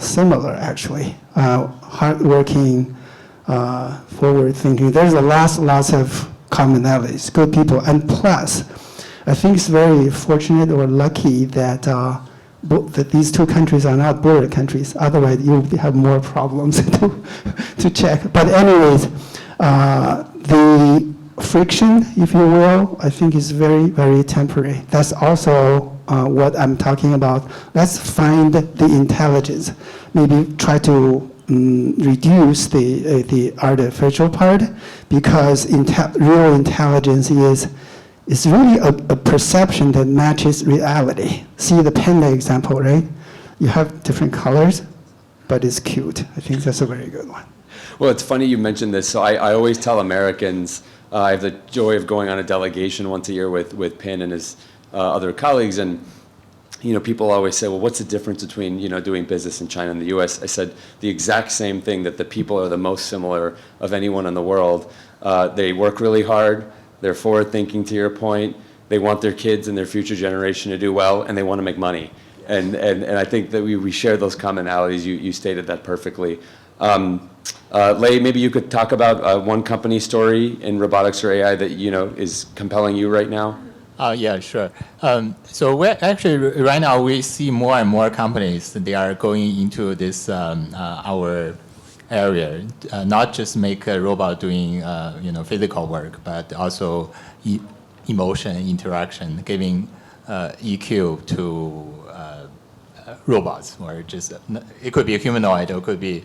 similar, actually. Hardworking, forward-thinking. There's lots of commonalities, good people. And plus, I think it's very fortunate or lucky that that these two countries are not border countries. Otherwise, you would have more problems to check. But anyways, the friction, if you will, I think is very, very temporary. That's also what I'm talking about. Let's find the intelligence. Maybe try to reduce the artificial part, because real intelligence is really a perception that matches reality. See the panda example, right? You have different colors, but it's cute. I think that's a very good one. Well, it's funny you mentioned this. So I always tell Americans, I have the joy of going on a delegation once a year with Pin and his other colleagues, and people always say, well, what's the difference between doing business in China and the U.S.? I said the exact same thing, that the people are the most similar of anyone in the world. They work really hard. They're forward-thinking, to your point. They want their kids and their future generation to do well, and they want to make money. And I think that we share those commonalities. You stated that perfectly. Lei, maybe you could talk about one company story in robotics or AI that is compelling you right now. Yeah, sure. So we're actually right now we see more and more companies that they are going into this our area, not just make a robot doing physical work, but also emotion interaction, giving EQ to robots, or just it could be a humanoid or it could be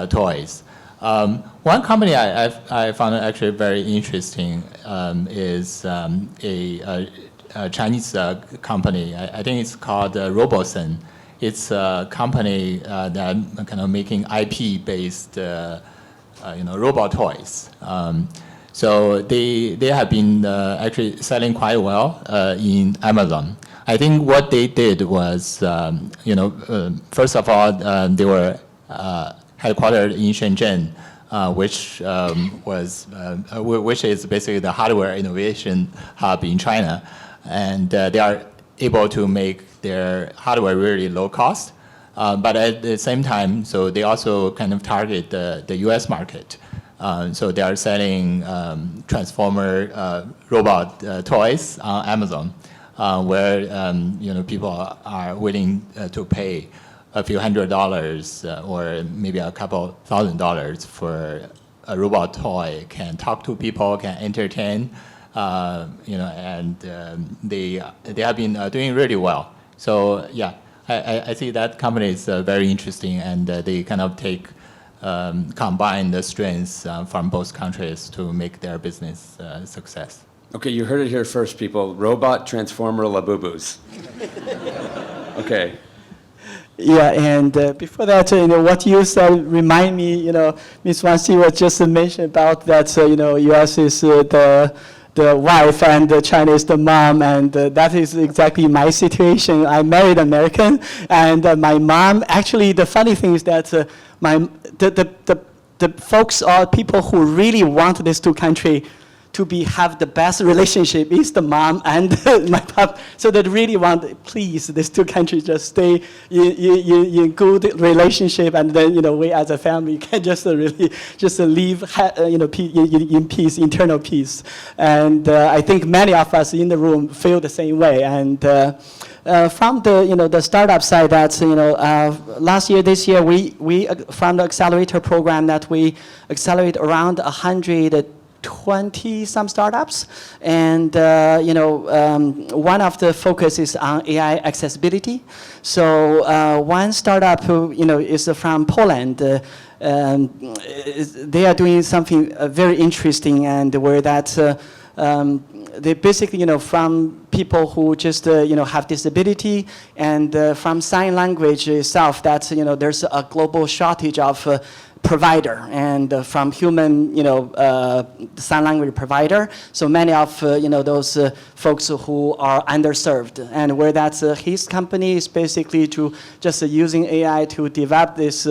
toys. One company I found actually very interesting is a Chinese company. I think it's called Robosen. It's a company that kind of making IP-based robot toys. So they have been actually selling quite well in Amazon. I think what they did was, first of all, they were headquartered in Shenzhen, which is basically the hardware innovation hub in China, and they are able to make their hardware really low cost, but at the same time, so they also kind of target the U.S. market. So they are selling transformer robot toys on Amazon, where people are willing to pay a few $100 or maybe a couple $1,000 for a robot toy, can talk to people, can entertain, and they have been doing really well. So yeah, I see that company is very interesting, and they kind of combine the strengths from both countries to make their business success. Okay, you heard it here first, people. Robot transformer labubus. Okay. Yeah, and before that, what you said remind me, Ms. Wang Xi was just mentioned about that, U.S. is the wife and China is the mom, and that is exactly my situation. I married American, and my mom, actually the funny thing is that the folks are people who really want these two countries to have the best relationship is the mom and my pop. So they really want, please, these two countries just stay in good relationship, and then we as a family can just really just live in peace, internal peace. And I think many of us in the room feel the same way. And from the startup side, that last year, this year, we from the accelerator program that we accelerate around 120 some startups, and one of the focus is on AI accessibility. So one startup who is from Poland. They are doing something very interesting, and where that they basically from people who just have disability, and from sign language itself, that there's a global shortage of provider, and from human sign language provider. So many of those folks who are underserved, and where that's his company is basically to just using AI to develop this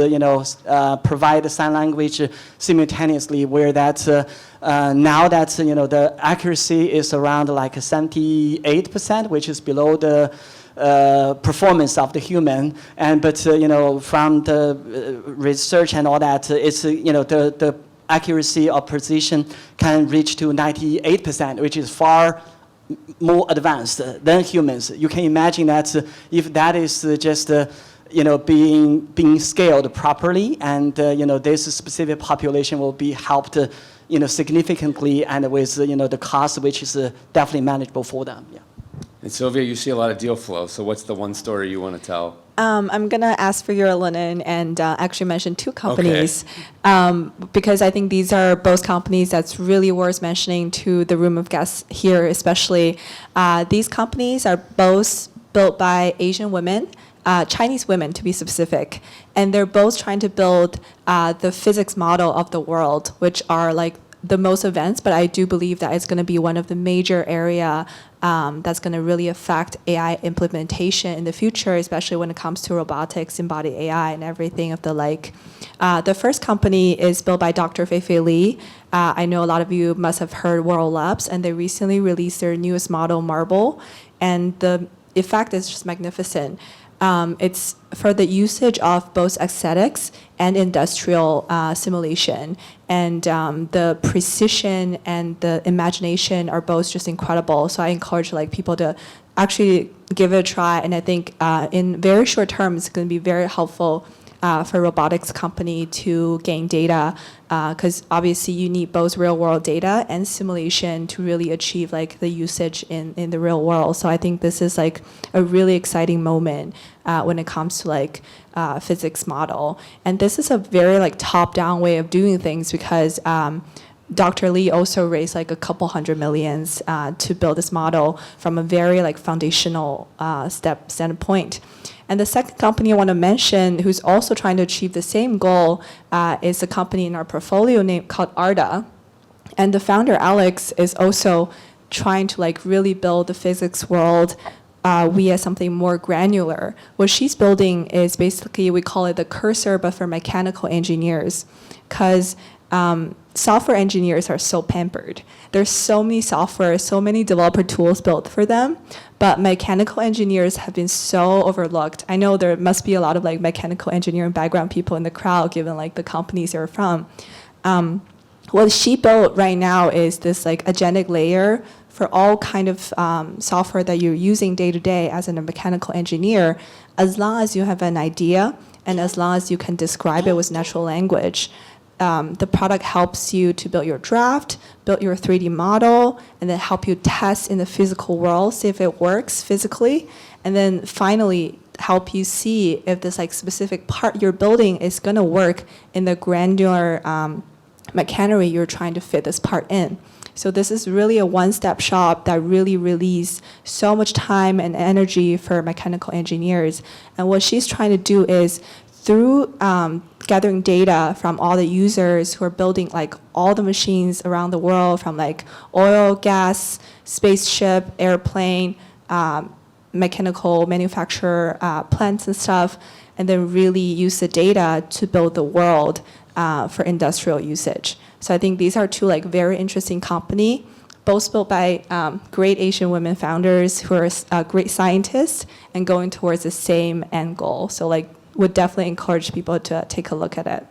provide sign language simultaneously, where that's now that's the accuracy is around like 78%, which is below the performance of the human, but from the research and all that, it's the accuracy of precision can reach to 98%, which is far more advanced than humans. You can imagine that if that is just being scaled properly, and this specific population will be helped significantly, and with the cost which is definitely manageable for them. Yeah. And Sylvia, you see a lot of deal flow, so what's the one story you want to tell? I'm going to ask for your linen and actually mention two companies because I think these are both companies that's really worth mentioning to the room of guests here, especially. These companies are both built by Asian women, Chinese women to be specific, and they're both trying to build the physics model of the world, which are like the most advanced, but I do believe that it's going to be one of the major area that's going to really affect AI implementation in the future, especially when it comes to robotics, embodied AI, and everything of the like. The first company is built by Dr. Fei Li. I know a lot of you must have heard World Labs, and they recently released their newest model, Marble, and the effect is just magnificent. It's for the usage of both aesthetics and industrial simulation. And the precision and the imagination are both just incredible. So I encourage like people to actually give it a try. And I think in very short term, it's going to be very helpful for robotics company to gain data, because obviously you need both real world data and simulation to really achieve like the usage in the real world. So I think this is like a really exciting moment when it comes to like physics model. And this is a very like top down way of doing things because Dr. Li also raised like a couple $100 million to build this model from a very like foundational standpoint. And the second company I want to mention who's also trying to achieve the same goal is a company in our portfolio named called Arda. And the founder, Alex, is also trying to like really build the physics world via something more granular. What she's building is basically, we call it the cursor, but for mechanical engineers. Because software engineers are so pampered. There's so many software, so many developer tools built for them, but mechanical engineers have been so overlooked. I know there must be a lot of like mechanical engineering background people in the crowd, given like the companies they're from. What she built right now is this like agentic layer for all kind of software that you're using day to day as a mechanical engineer, as long as you have an idea and as long as you can describe it with natural language. The product helps you to build your draft, build your 3D model, and then help you test in the physical world, see if it works physically, and then finally help you see if this like specific part you're building is going to work in the granular mechanery you're trying to fit this part in. So this is really a one-stop shop that really releases so much time and energy for mechanical engineers. And what she's trying to do is through gathering data from all the users who are building like all the machines around the world, from like oil, gas, spaceship, airplane, mechanical manufacturer plants and stuff, and then really use the data to build the world for industrial usage. So I think these are two like very interesting companies, both built by great Asian women founders who are great scientists and going towards the same end goal. So like would definitely encourage people to take a look at it.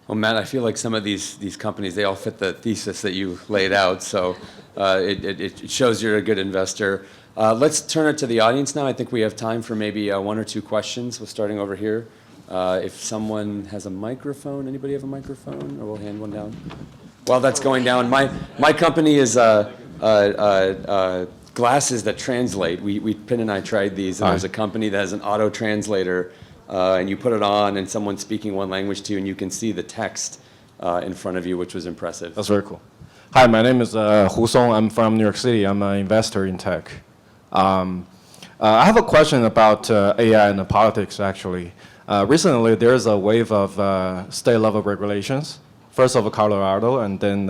Well, Matt, I feel like some of these companies, they all fit the thesis that you laid out, so it shows you're a good investor. Let's turn it to the audience now. I think we have time for maybe one or two questions. We're starting over here. If someone has a microphone, anybody have a microphone? Or we'll hand one down. While that's going down, my company is glasses that translate. Pin and I tried these, and there's a company that has an auto translator. And you put it on, and someone's speaking one language to you, and you can see the text in front of you, which was impressive. That's very cool. Hi, my name is Hu Song. I'm from New York City. I'm an investor in tech. I have a question about AI and politics, actually. Recently, there's a wave of state-level regulations, first of Colorado and then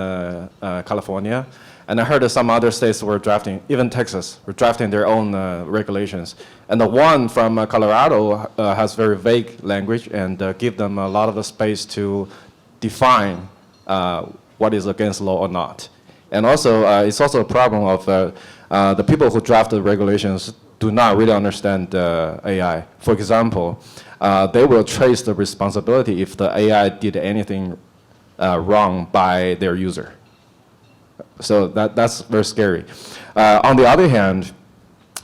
California. And I heard that some other states were drafting, even Texas, were drafting their own regulations. And the one from Colorado has very vague language and give them a lot of the space to define what is against law or not. And also, it's also a problem of the people who draft the regulations do not really understand AI. For example, they will trace the responsibility if the AI did anything wrong by their user. So that's very scary. On the other hand,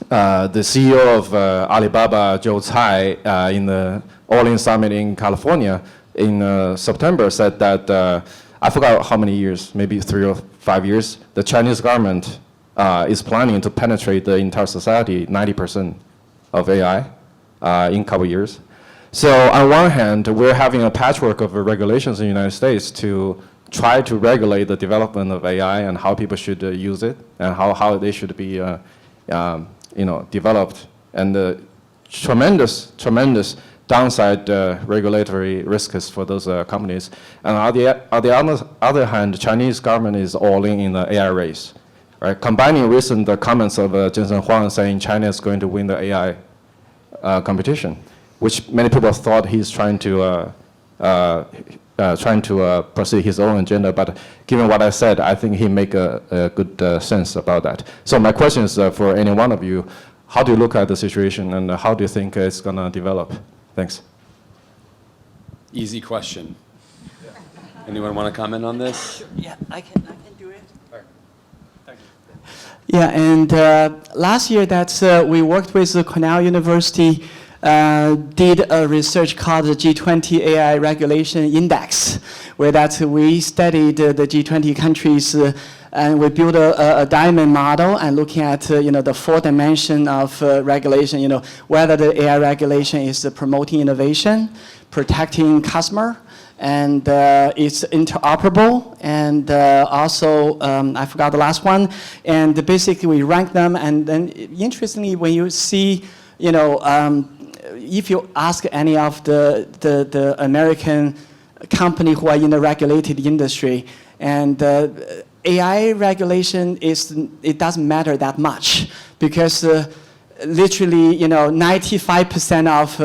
the CEO of Alibaba, Joe Tsai, in the All-In Summit in California in September said that, I forgot how many years, maybe 3 or 5 years, the Chinese government is planning to penetrate the entire society, 90% of AI in a couple years. So on one hand, we're having a patchwork of regulations in the United States to try to regulate the development of AI and how people should use it and how they should be developed. And the tremendous downside regulatory risks for those companies. And on the other hand, the Chinese government is all in the AI race. Right? Combining recent comments of Jensen Huang saying China is going to win the AI competition, which many people thought he's trying to pursue his own agenda. But given what I said, I think he make a good sense about that. So my question is for any one of you, how do you look at the situation and how do you think it's going to develop? Thanks. Easy question. Anyone want to comment on this? Yeah, I can do it. Yeah, and last year we worked with Cornell University, did a research called the G20 AI Regulation Index, where we studied the G20 countries and we built a diamond model and looking at the 4 dimensions of regulation, whether the AI regulation is promoting innovation, protecting customer, and it's interoperable, and also, I forgot the last one, and basically we rank them, and then interestingly, when you see, if you ask any of the American company who are in the regulated industry, and AI regulation it doesn't matter that much, because literally, 95% of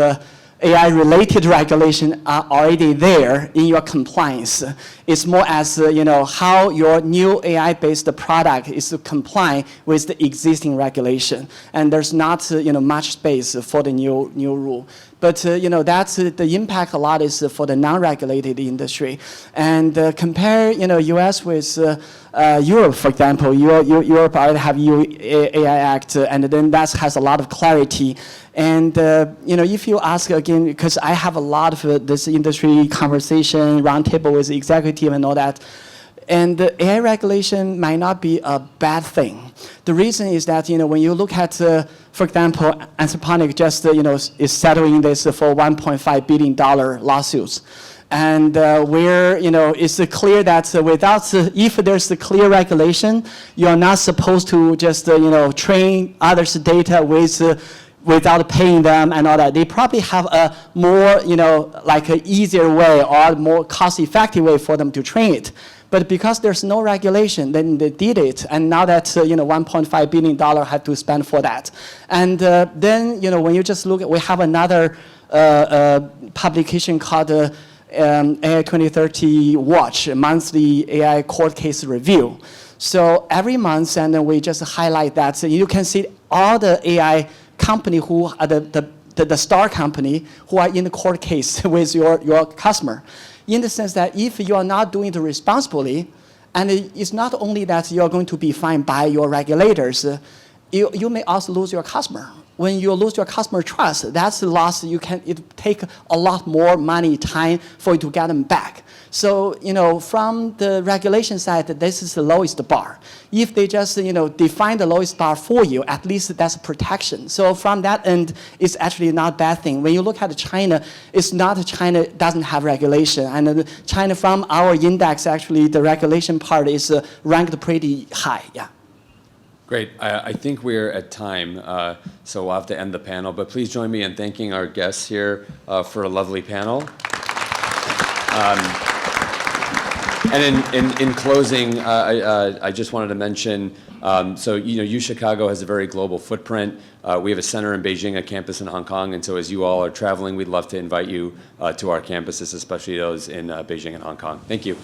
AI-related regulation are already there in your compliance. It's more as how your new AI-based product is to comply with the existing regulation, and there's not much space for the new rule. But that's the impact a lot is for the non-regulated industry, and compare U.S. with Europe, for example. Europe already have AI Act, and then that has a lot of clarity. And if you ask again, because I have a lot of this industry conversation, roundtable with executive and all that, and the AI regulation might not be a bad thing. The reason is that when you look at, for example, Anthropic just is settling this for $1.5 billion lawsuits. And where it's clear that if there's a clear regulation, you're not supposed to just train others' data without paying them and all that. They probably have a more like an easier way or more cost-effective way for them to train it. But because there's no regulation, then they did it, and now that $1.5 billion had to spend for that. And then when you just look at, we have another publication called AI 2030 Watch, a monthly AI court case review. So every month, and then we just highlight that. So you can see all the AI company who are the star company who are in the court case with your customer. In the sense that if you are not doing it responsibly, and it's not only that you're going to be fined by your regulators, you may also lose your customer. When you lose your customer trust, that's the loss. It take a lot more money, time for you to get them back. So from the regulation side, this is the lowest bar. If they just define the lowest bar for you, at least that's protection. So from that end, it's actually not a bad thing. When you look at China, it's not China doesn't have regulation, and China from our index actually the regulation part is ranked pretty high. Yeah. Great. I think we're at time, so we'll have to end the panel. But please join me in thanking our guests here for a lovely panel. And in closing, I just wanted to mention, so U Chicago has a very global footprint. We have a center in Beijing, a campus in Hong Kong, and so as you all are traveling, we'd love to invite you to our campuses, especially those in Beijing and Hong Kong. Thank you.